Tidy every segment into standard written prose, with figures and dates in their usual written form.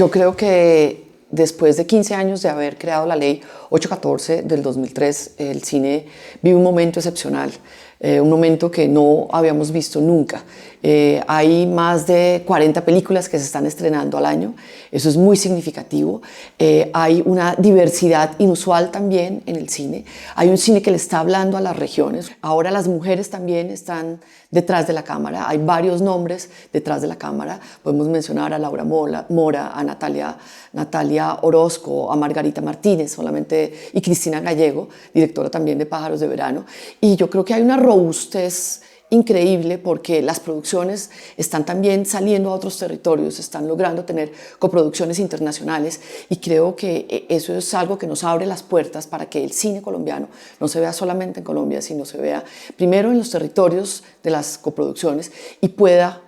yo creo que después de 15 años de haber creado la ley 814 del 2003, el cine vive un momento excepcional, un momento que no habíamos visto nunca. Hay más de 40 películas que se están estrenando al año, eso es muy significativo. Hay una diversidad inusual también en el cine, hay un cine que le está hablando a las regiones. Ahora las mujeres también están detrás de la cámara, hay varios nombres detrás de la cámara, podemos mencionar a Laura Mora, a Natalia Orozco, a Margarita Martínez solamente, y Cristina Gallego, directora también de Pájaros de Verano. Y yo creo que hay una robustez increíble porque las producciones están también saliendo a otros territorios, están logrando tener coproducciones internacionales, y creo que eso es algo que nos abre las puertas para que el cine colombiano no se vea solamente en Colombia, sino se vea primero en los territorios de las coproducciones y pueda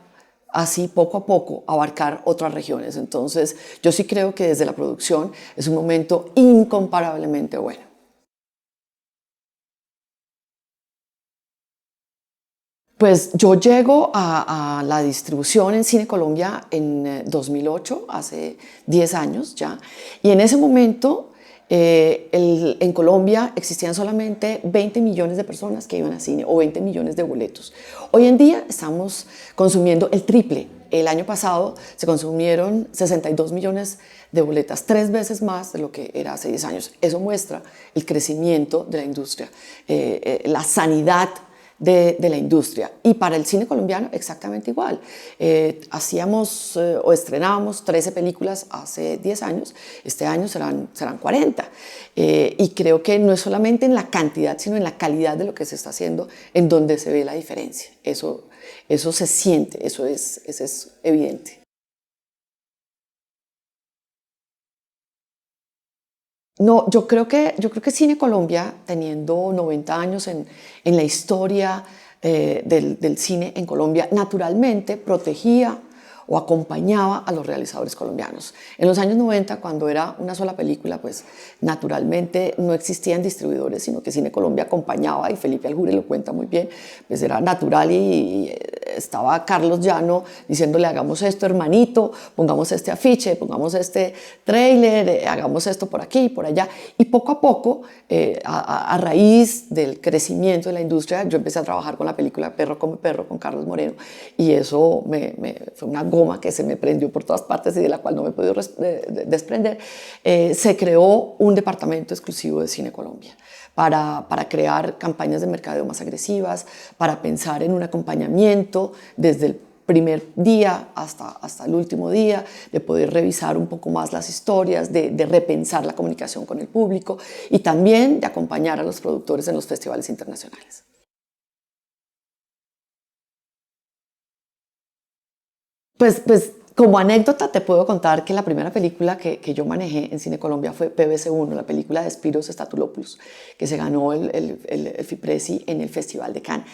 así poco a poco abarcar otras regiones. Entonces yo sí creo que desde la producción es un momento incomparablemente bueno. Pues yo llego a la distribución en Cine Colombia en 2008, hace 10 años ya, y en ese momento en Colombia existían solamente 20 millones de personas que iban a cine, o 20 millones de boletos. Hoy en día estamos consumiendo el triple. El año pasado se consumieron 62 millones de boletas, 3 veces más de lo que era hace 10 años. Eso muestra el crecimiento de la industria, la sanidad de la industria. Y para el cine colombiano exactamente igual. Hacíamos o estrenábamos 13 películas hace 10 años, este año serán 40. Y creo que no es solamente en la cantidad, sino en la calidad de lo que se está haciendo en donde se ve la diferencia. Eso se siente, eso es evidente. No, yo creo que Cine Colombia, teniendo 90 años en la historia del cine en Colombia, naturalmente protegía o acompañaba a los realizadores colombianos. En los años 90, cuando era una sola película, pues naturalmente no existían distribuidores, sino que Cine Colombia acompañaba, y Felipe Aljure lo cuenta muy bien, pues era natural, y estaba Carlos Llano diciéndole: hagamos esto, hermanito, pongamos este afiche, pongamos este tráiler, hagamos esto por aquí y por allá. Y poco a poco, a raíz del crecimiento de la industria, yo empecé a trabajar con la película Perro come perro con Carlos Moreno, y eso fue una goma que se me prendió por todas partes y de la cual no me he podido desprender. Se creó un departamento exclusivo de Cine Colombia para crear campañas de mercadeo más agresivas, para pensar en un acompañamiento desde el primer día hasta el último día, de poder revisar un poco más las historias, de repensar la comunicación con el público, y también de acompañar a los productores en los festivales internacionales. Pues como anécdota te puedo contar que la primera película que yo manejé en Cine Colombia fue PBC1, la película de Spyros Statulopoulos, que se ganó el FIPRESI en el Festival de Cannes.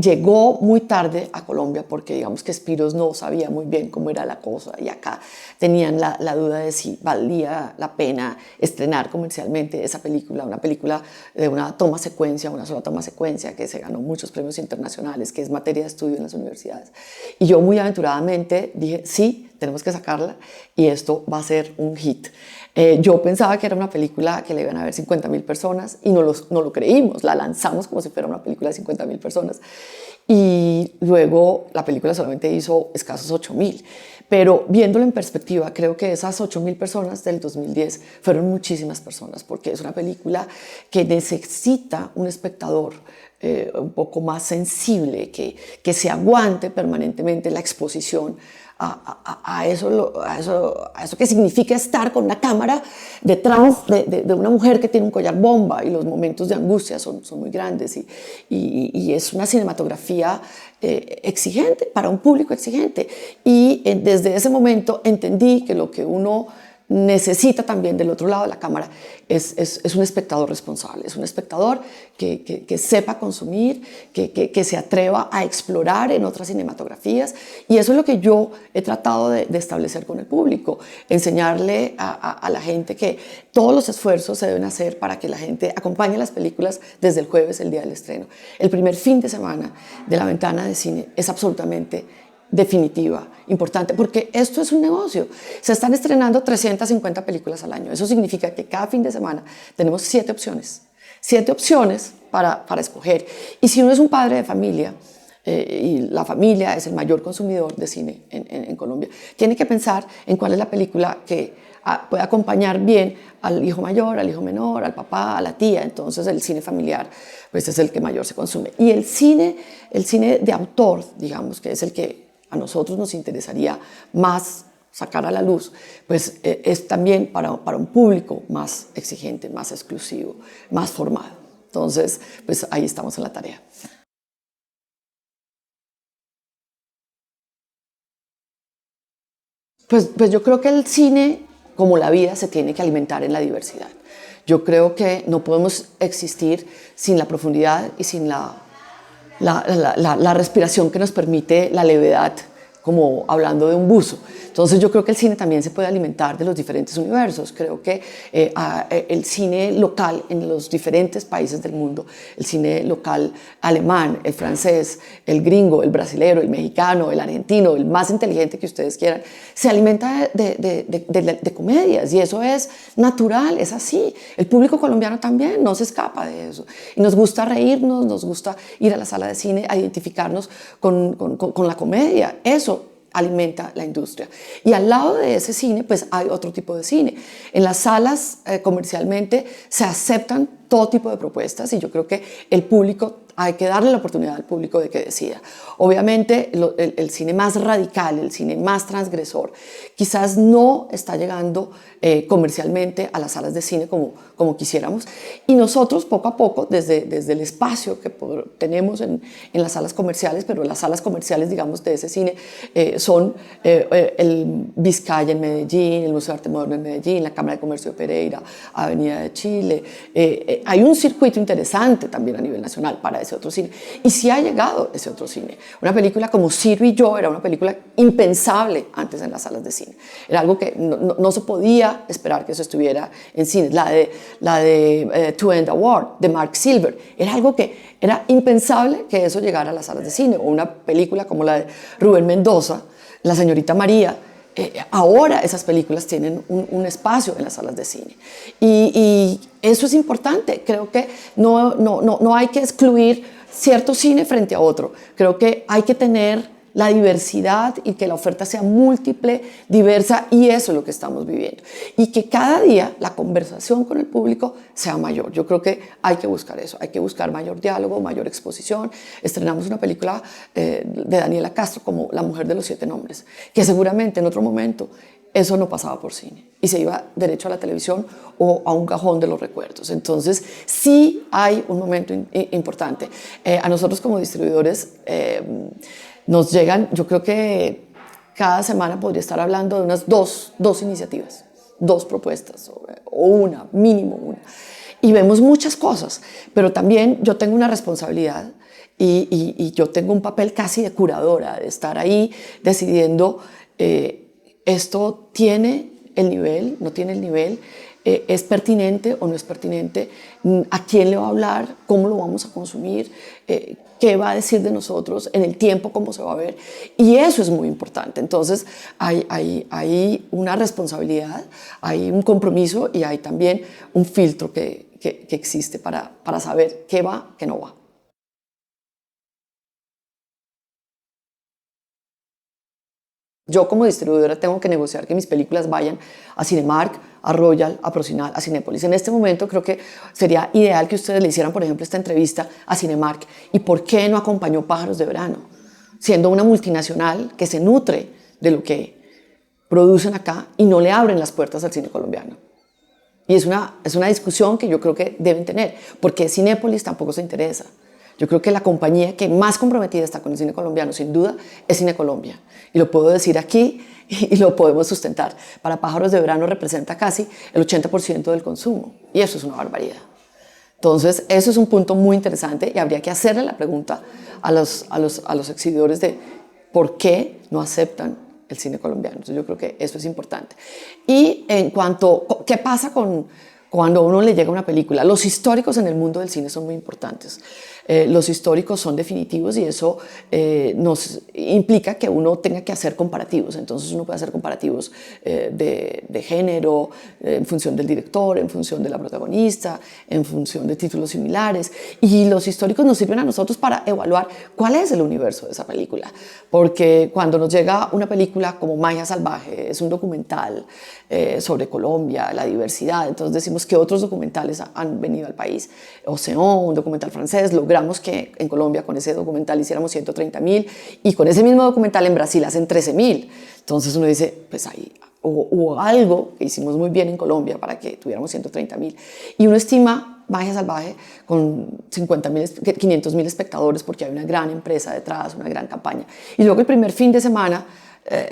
Llegó muy tarde a Colombia porque digamos que Spyros no sabía muy bien cómo era la cosa, y acá tenían la duda de si valía la pena estrenar comercialmente esa película, una película de una toma secuencia, una sola toma secuencia, que se ganó muchos premios internacionales, que es materia de estudio en las universidades. Y yo muy aventuradamente dije: sí, tenemos que sacarla y esto va a ser un hit. Yo pensaba que era una película que le iban a ver 50.000 personas, y no lo creímos, la lanzamos como si fuera una película de 50.000 personas, y luego la película solamente hizo escasos 8.000. Pero viéndolo en perspectiva, creo que esas 8.000 personas del 2010 fueron muchísimas personas, porque es una película que necesita un espectador un poco más sensible, que se aguante permanentemente la exposición a eso que significa estar con una cámara detrás de una mujer que tiene un collar bomba, y los momentos de angustia son muy grandes, y es una cinematografía exigente, para un público exigente. Y desde ese momento entendí que lo que uno necesita también del otro lado de la cámara es un espectador responsable, es un espectador que sepa consumir, que se atreva a explorar en otras cinematografías, y eso es lo que yo he tratado de establecer con el público, enseñarle a la gente que todos los esfuerzos se deben hacer para que la gente acompañe las películas desde el jueves, el día del estreno. El primer fin de semana de la ventana de cine es absolutamente definitiva, importante, porque esto es un negocio. Se están estrenando 350 películas al año. Eso significa que cada fin de semana tenemos 7 opciones. 7 opciones para escoger. Y si uno es un padre de familia, y la familia es el mayor consumidor de cine en Colombia, tiene que pensar en cuál es la película que puede acompañar bien al hijo mayor, al hijo menor, al papá, a la tía. Entonces el cine familiar pues es el que mayor se consume. Y el cine de autor, digamos, que es el que a nosotros nos interesaría más sacar a la luz, pues es también para un público más exigente, más exclusivo, más formado. Entonces, pues ahí estamos en la tarea. Pues yo creo que el cine, como la vida, se tiene que alimentar en la diversidad. Yo creo que no podemos existir sin la profundidad y sin la respiración que nos permite la levedad, como hablando de un buzo. Entonces yo creo que el cine también se puede alimentar de los diferentes universos. Creo que el cine local en los diferentes países del mundo, el cine local alemán, el francés, el gringo, el brasilero, el mexicano, el argentino, el más inteligente que ustedes quieran, se alimenta de comedias, y eso es natural, es así. El público colombiano también no se escapa de eso. Y nos gusta reírnos, nos gusta ir a la sala de cine a identificarnos con la comedia. Eso alimenta la industria. Y al lado de ese cine, pues hay otro tipo de cine. En las salas comercialmente se aceptan todo tipo de propuestas, y yo creo que el público, hay que darle la oportunidad al público de que decida. Obviamente el cine más radical, el cine más transgresor, quizás no está llegando comercialmente a las salas de cine como quisiéramos, y nosotros poco a poco, desde el espacio que tenemos en las salas comerciales, pero las salas comerciales, digamos, de ese cine son el Vizcaya en Medellín, el Museo de Arte Moderno en Medellín, la Cámara de Comercio de Pereira, Avenida de Chile. Hay un circuito interesante también a nivel nacional para ese otro cine, y sí ha llegado ese otro cine. Una película como Ciro y yo era una película impensable antes en las salas de cine. Era algo que no se podía esperar que eso estuviera en cines. La de To End a War, de Mark Silver, era algo que era impensable que eso llegara a las salas de cine. O una película como la de Rubén Mendoza, La señorita María. Ahora esas películas tienen un espacio en las salas de cine, y eso es importante. Creo que no hay que excluir cierto cine frente a otro. Creo que hay que tener la diversidad y que la oferta sea múltiple, diversa, y eso es lo que estamos viviendo. Y que cada día la conversación con el público sea mayor. Yo creo que hay que buscar eso, hay que buscar mayor diálogo, mayor exposición. Estrenamos una película de Daniela Castro como La mujer de los 7 nombres, que seguramente en otro momento eso no pasaba por cine y se iba derecho a la televisión o a un cajón de los recuerdos. Entonces sí hay un momento importante. A nosotros como distribuidores nos llegan, yo creo que cada semana podría estar hablando de unas dos iniciativas, 2 propuestas, o una, mínimo una. Y vemos muchas cosas, pero también yo tengo una responsabilidad, y yo tengo un papel casi de curadora, de estar ahí decidiendo esto tiene el nivel, no tiene el nivel, es pertinente o no es pertinente, a quién le va a hablar, cómo lo vamos a consumir, qué va a decir de nosotros, en el tiempo cómo se va a ver, y eso es muy importante. Entonces hay una responsabilidad, hay un compromiso, y hay también un filtro que existe para saber qué va, qué no va. Yo como distribuidora tengo que negociar que mis películas vayan a Cinemark, a Royal, a Procinal, a Cinépolis. En este momento creo que sería ideal que ustedes le hicieran, por ejemplo, esta entrevista a Cinemark. ¿Y por qué no acompañó Pájaros de Verano? Siendo una multinacional que se nutre de lo que producen acá y no le abren las puertas al cine colombiano. Y es una discusión que yo creo que deben tener, porque Cinépolis tampoco se interesa. Yo creo que la compañía que más comprometida está con el cine colombiano, sin duda, es Cine Colombia. Y lo puedo decir aquí y lo podemos sustentar. Para Pájaros de Verano representa casi el 80% del consumo. Y eso es una barbaridad. Entonces, eso es un punto muy interesante, y habría que hacerle la pregunta a los exhibidores de por qué no aceptan el cine colombiano. Entonces, yo creo que eso es importante. Y en cuanto, ¿qué pasa cuando a uno le llega una película? Los históricos en el mundo del cine son muy importantes. Los históricos son definitivos y eso nos implica que uno tenga que hacer comparativos. Entonces uno puede hacer comparativos de género, en función del director, en función de la protagonista, en función de títulos similares. Y los históricos nos sirven a nosotros para evaluar cuál es el universo de esa película. Porque cuando nos llega una película como Magia Salvaje, es un documental sobre Colombia, la diversidad, entonces decimos que otros documentales han venido al país. Océan, un documental francés, logramos que en Colombia con ese documental hiciéramos 130.000 y con ese mismo documental en Brasil hacen 13.000. Entonces uno dice, pues ahí hubo algo que hicimos muy bien en Colombia para que tuviéramos 130.000. Y uno estima Magia Salvaje con 500.000 espectadores porque hay una gran empresa detrás, una gran campaña. Y luego el primer fin de semana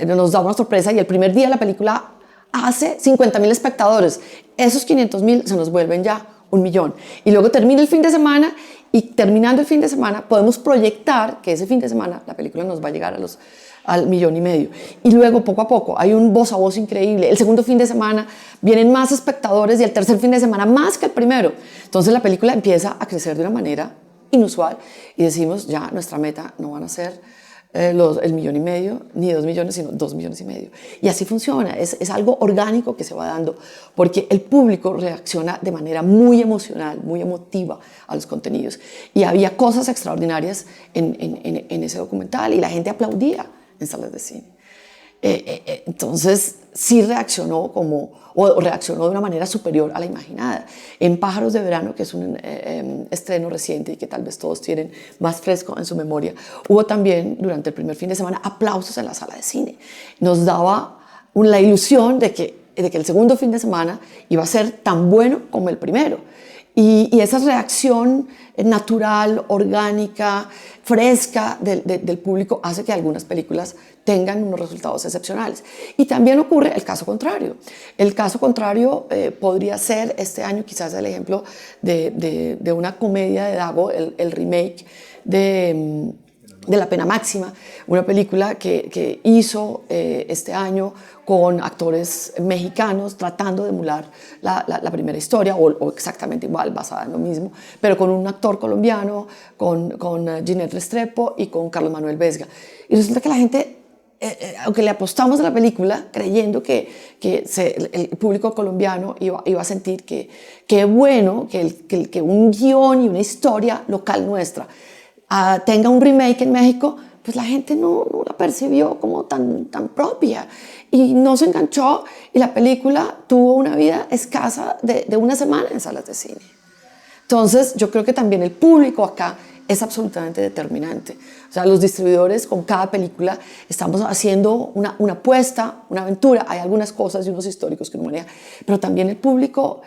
nos da una sorpresa y el primer día la película hace 50.000 espectadores. Esos 500.000 se nos vuelven ya 1.000.000. Y luego termina el fin de semana y terminando el fin de semana podemos proyectar que ese fin de semana la película nos va a llegar al 1.5 millones. Y luego poco a poco hay un voz a voz increíble. El segundo fin de semana vienen más espectadores y el tercer fin de semana más que el primero. Entonces la película empieza a crecer de una manera inusual y decimos ya nuestra meta no van a ser el 1.5 millones, ni 2 millones, sino 2,5 millones. Y así funciona, es algo orgánico que se va dando, porque el público reacciona de manera muy emocional, muy emotiva a los contenidos. Y había cosas extraordinarias en ese documental y la gente aplaudía en salas de cine. Entonces sí reaccionó reaccionó de una manera superior a la imaginada. En Pájaros de Verano, que es un estreno reciente y que tal vez todos tienen más fresco en su memoria, hubo también durante el primer fin de semana aplausos en la sala de cine. Nos daba la ilusión de que el segundo fin de semana iba a ser tan bueno como el primero. Y esa reacción natural, orgánica, fresca del público hace que algunas películas tengan unos resultados excepcionales. Y también ocurre el caso contrario. El caso contrario podría ser este año quizás el ejemplo de una comedia de Dago, el remake de La Pena Máxima, una película que hizo este año con actores mexicanos tratando de emular la primera historia, o exactamente igual, basada en lo mismo, pero con un actor colombiano, con Ginette Restrepo y con Carlos Manuel Vesga. Y resulta que la gente, aunque le apostamos a la película, creyendo que el público colombiano iba a sentir que qué bueno que un guión y una historia local nuestra tenga un remake en México, pues la gente no la percibió como tan propia y no se enganchó, y la película tuvo una vida escasa de una semana en salas de cine. Entonces yo creo que también el público acá es absolutamente determinante. O sea, los distribuidores con cada película estamos haciendo una apuesta, una aventura. Hay algunas cosas y unos históricos que uno maneja, pero también el público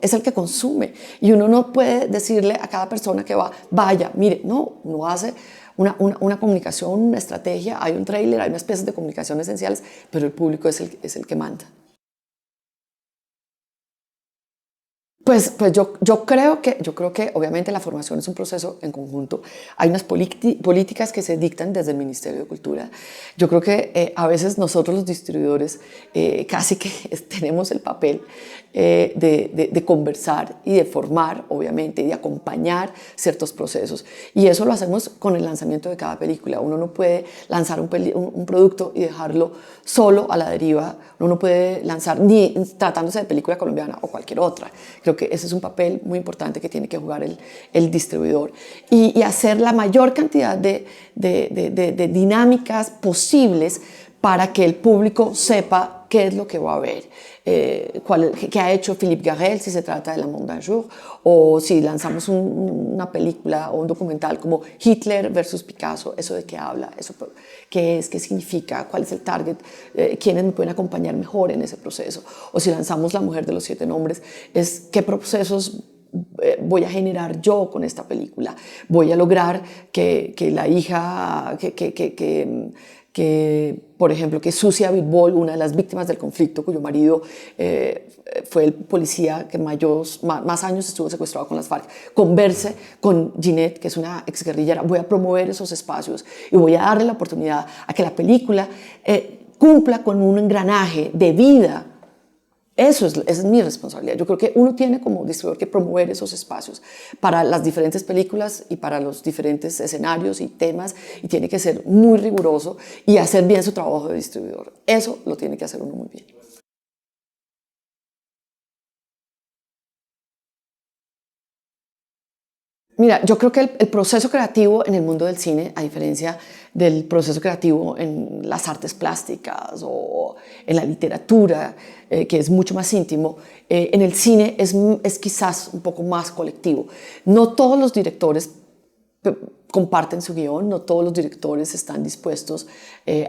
es el que consume, y uno no puede decirle a cada persona que vaya, mire, no, uno hace una comunicación, una estrategia, hay un tráiler, hay unas piezas de comunicación esenciales, pero el público es el que manda. Pues yo creo que obviamente la formación es un proceso en conjunto. Hay unas políticas que se dictan desde el Ministerio de Cultura. Yo creo que a veces nosotros los distribuidores casi que tenemos el papel de conversar y de formar, obviamente, y de acompañar ciertos procesos. Y eso lo hacemos con el lanzamiento de cada película. Uno no puede lanzar un producto y dejarlo solo a la deriva. Uno no puede lanzar, ni tratándose de película colombiana o cualquier otra. Creo que ese es un papel muy importante que tiene que jugar el distribuidor, y hacer la mayor cantidad de dinámicas posibles para que el público sepa qué es lo que va a ver, qué ha hecho Philippe Garrel si se trata de La Monde d'un Jour, o si lanzamos una película o un documental como Hitler versus Picasso, eso de qué habla, eso qué es, qué significa, cuál es el target, quiénes me pueden acompañar mejor en ese proceso. O si lanzamos La Mujer de los 7 Nombres, es qué procesos voy a generar yo con esta película. Voy a lograr que la hija, por ejemplo, que Sucia Bitbol, una de las víctimas del conflicto, cuyo marido fue el policía que más años estuvo secuestrado con las FARC, converse con Ginette, que es una exguerrillera. Voy a promover esos espacios y voy a darle la oportunidad a que la película cumpla con un engranaje de vida Esa es mi responsabilidad. Yo creo que uno tiene como distribuidor que promover esos espacios para las diferentes películas y para los diferentes escenarios y temas, y tiene que ser muy riguroso y hacer bien su trabajo de distribuidor. Eso lo tiene que hacer uno muy bien. Mira, yo creo que el proceso creativo en el mundo del cine, a diferencia del proceso creativo en las artes plásticas o en la literatura, que es mucho más íntimo, en el cine es quizás un poco más colectivo. No todos los directores comparten su guión, no todos los directores están dispuestos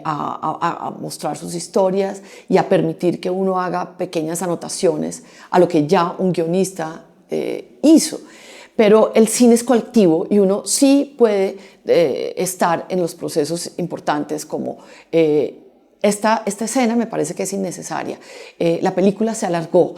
a mostrar sus historias y a permitir que uno haga pequeñas anotaciones a lo que ya un guionista hizo. Pero el cine es colectivo y uno sí puede estar en los procesos importantes como esta escena me parece que es innecesaria. La película se alargó,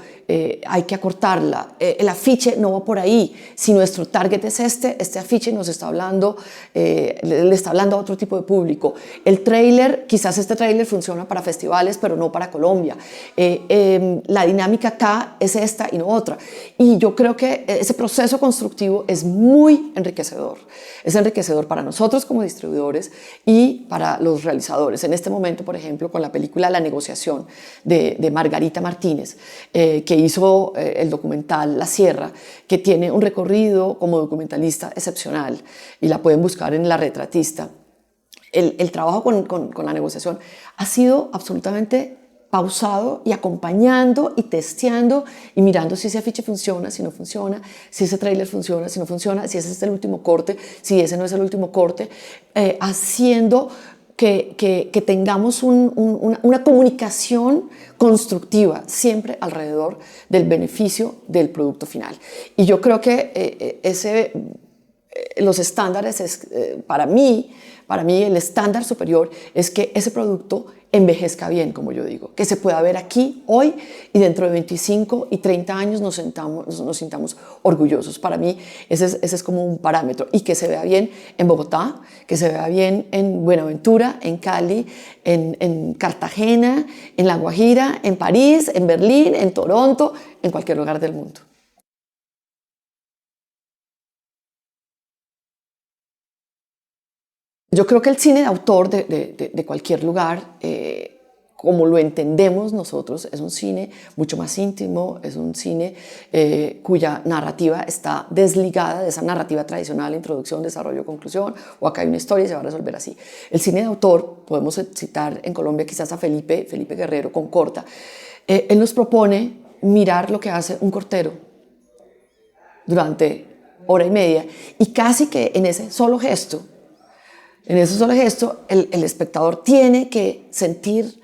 hay que acortarla. El afiche no va por ahí. Si nuestro target es este afiche nos está hablando, le está hablando a otro tipo de público. El tráiler, quizás este tráiler funciona para festivales, pero no para Colombia. La dinámica acá es esta y no otra. Y yo creo que ese proceso constructivo es muy enriquecedor. Es enriquecedor para nosotros como distribuidores y para los realizadores. En este momento, por ejemplo, con la película La negociación de Margarita Martínez, que hizo el documental La Sierra, que tiene un recorrido como documentalista excepcional y la pueden buscar en La Retratista. El trabajo con la negociación ha sido absolutamente pausado y acompañando y testeando y mirando si ese afiche funciona, si no funciona, si ese tráiler funciona, si no funciona, si ese es el último corte, si ese no es el último corte, haciendo que tengamos una comunicación constructiva siempre alrededor del beneficio del producto final. Y yo creo que los estándares, para mí el estándar superior es que ese producto envejezca bien, como yo digo, que se pueda ver aquí, hoy, y dentro de 25 y 30 años nos sintamos orgullosos. Para mí ese es como un parámetro, y que se vea bien en Bogotá, que se vea bien en Buenaventura, en Cali, en Cartagena, en La Guajira, en París, en Berlín, en Toronto, en cualquier lugar del mundo. Yo creo que el cine de autor de cualquier lugar, como lo entendemos nosotros, es un cine mucho más íntimo, es un cine cuya narrativa está desligada de esa narrativa tradicional, introducción, desarrollo, conclusión, o acá hay una historia y se va a resolver así. El cine de autor, podemos citar en Colombia quizás a Felipe Guerrero con Corta. Él nos propone mirar lo que hace un cortero durante hora y media, y casi que en ese solo gesto, el espectador tiene que sentir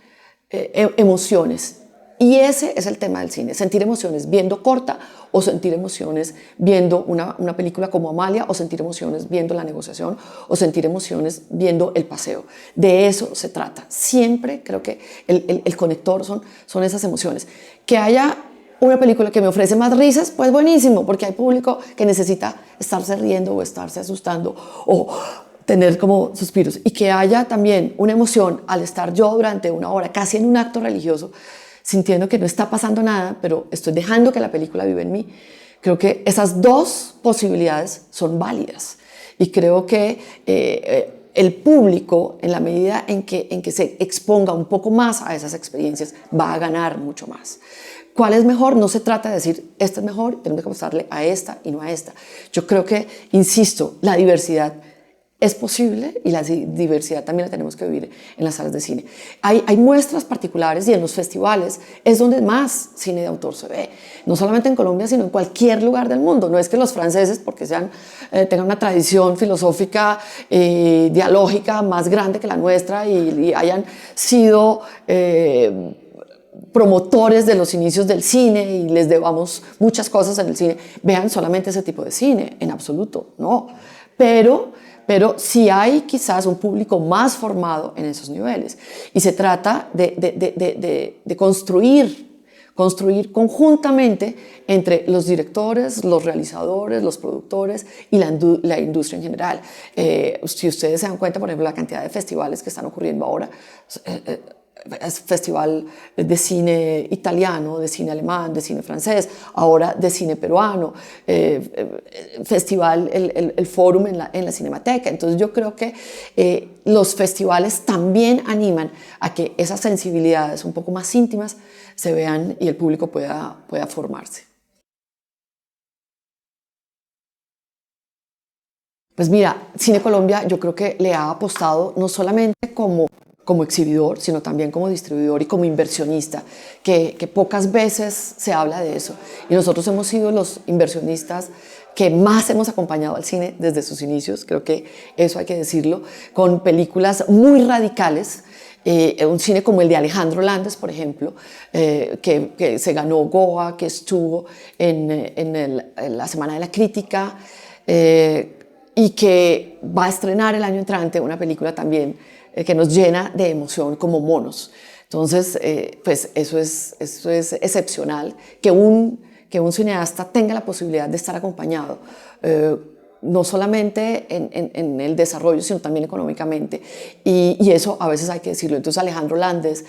emociones. Y ese es el tema del cine, sentir emociones viendo Corta, o sentir emociones viendo una película como Amalia, o sentir emociones viendo La negociación, o sentir emociones viendo El paseo. De eso se trata. Siempre creo que el conector son esas emociones. Que haya una película que me ofrece más risas, pues buenísimo, porque hay público que necesita estarse riendo o estarse asustando o tener como suspiros, y que haya también una emoción al estar yo durante una hora casi en un acto religioso, sintiendo que no está pasando nada, pero estoy dejando que la película viva en mí. Creo que esas dos posibilidades son válidas, y creo que el público, en la medida en que se exponga un poco más a esas experiencias, va a ganar mucho más. ¿Cuál es mejor? No se trata de decir, esta es mejor, tenemos que apostarle a esta y no a esta. Yo creo que, insisto, la diversidad es posible, y la diversidad también la tenemos que vivir en las salas de cine. Hay muestras particulares, y en los festivales es donde más cine de autor se ve, no solamente en Colombia, sino en cualquier lugar del mundo. No es que los franceses, porque tengan una tradición filosófica, dialógica más grande que la nuestra, y hayan sido promotores de los inicios del cine y les debamos muchas cosas en el cine, vean solamente ese tipo de cine, en absoluto, no. Pero sí hay quizás un público más formado en esos niveles, y se trata de construir conjuntamente entre los directores, los realizadores, los productores y la industria en general. Si ustedes se dan cuenta, por ejemplo, la cantidad de festivales que están ocurriendo ahora, festival de cine italiano, de cine alemán, de cine francés, ahora de cine peruano, festival, el Fórum en la Cinemateca. Entonces yo creo que los festivales también animan a que esas sensibilidades un poco más íntimas se vean y el público pueda formarse. Pues mira, Cine Colombia yo creo que le ha apostado no solamente como exhibidor, sino también como distribuidor y como inversionista, que pocas veces se habla de eso. Y nosotros hemos sido los inversionistas que más hemos acompañado al cine desde sus inicios, creo que eso hay que decirlo, con películas muy radicales, un cine como el de Alejandro Landes, por ejemplo, que se ganó Goya, que estuvo en la Semana de la Crítica, y que va a estrenar el año entrante una película también que nos llena de emoción como Monos. Entonces, pues eso es excepcional, que un cineasta tenga la posibilidad de estar acompañado, no solamente en el desarrollo, sino también económicamente. Y eso a veces hay que decirlo. Entonces Alejandro Landes,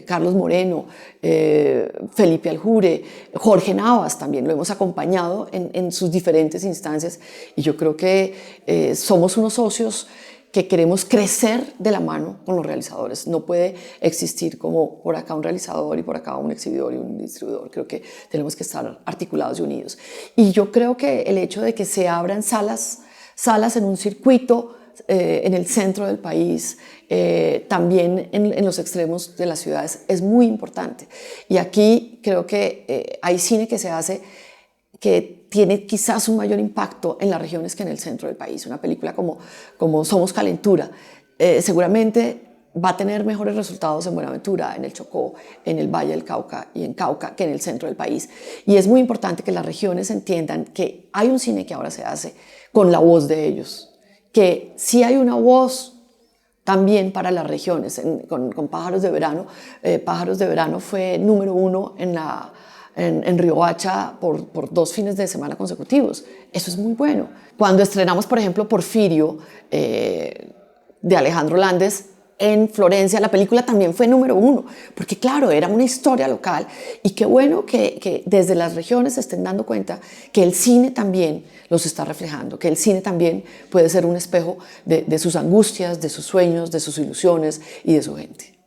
Carlos Moreno, Felipe Aljure, Jorge Navas también lo hemos acompañado en sus diferentes instancias. Y yo creo que somos unos socios que queremos crecer de la mano con los realizadores. No puede existir como por acá un realizador y por acá un exhibidor y un distribuidor. Creo que tenemos que estar articulados y unidos. Y yo creo que el hecho de que se abran salas en un circuito en el centro del país, también en los extremos de las ciudades, es muy importante. Y aquí creo que hay cine que se hace que tiene quizás un mayor impacto en las regiones que en el centro del país. Una película como Somos Calentura seguramente va a tener mejores resultados en Buenaventura, en el Chocó, en el Valle del Cauca y en Cauca que en el centro del país. Y es muy importante que las regiones entiendan que hay un cine que ahora se hace con la voz de ellos, que sí hay una voz también para las regiones. Con Pájaros de Verano, Pájaros de Verano fue número 1 en Riohacha por 2 fines de semana consecutivos. Eso es muy bueno. Cuando estrenamos, por ejemplo, Porfirio, de Alejandro Landes, en Florencia, la película también fue número 1, porque claro, era una historia local. Y qué bueno que desde las regiones se estén dando cuenta que el cine también los está reflejando, que el cine también puede ser un espejo de sus angustias, de sus sueños, de sus ilusiones y de su gente.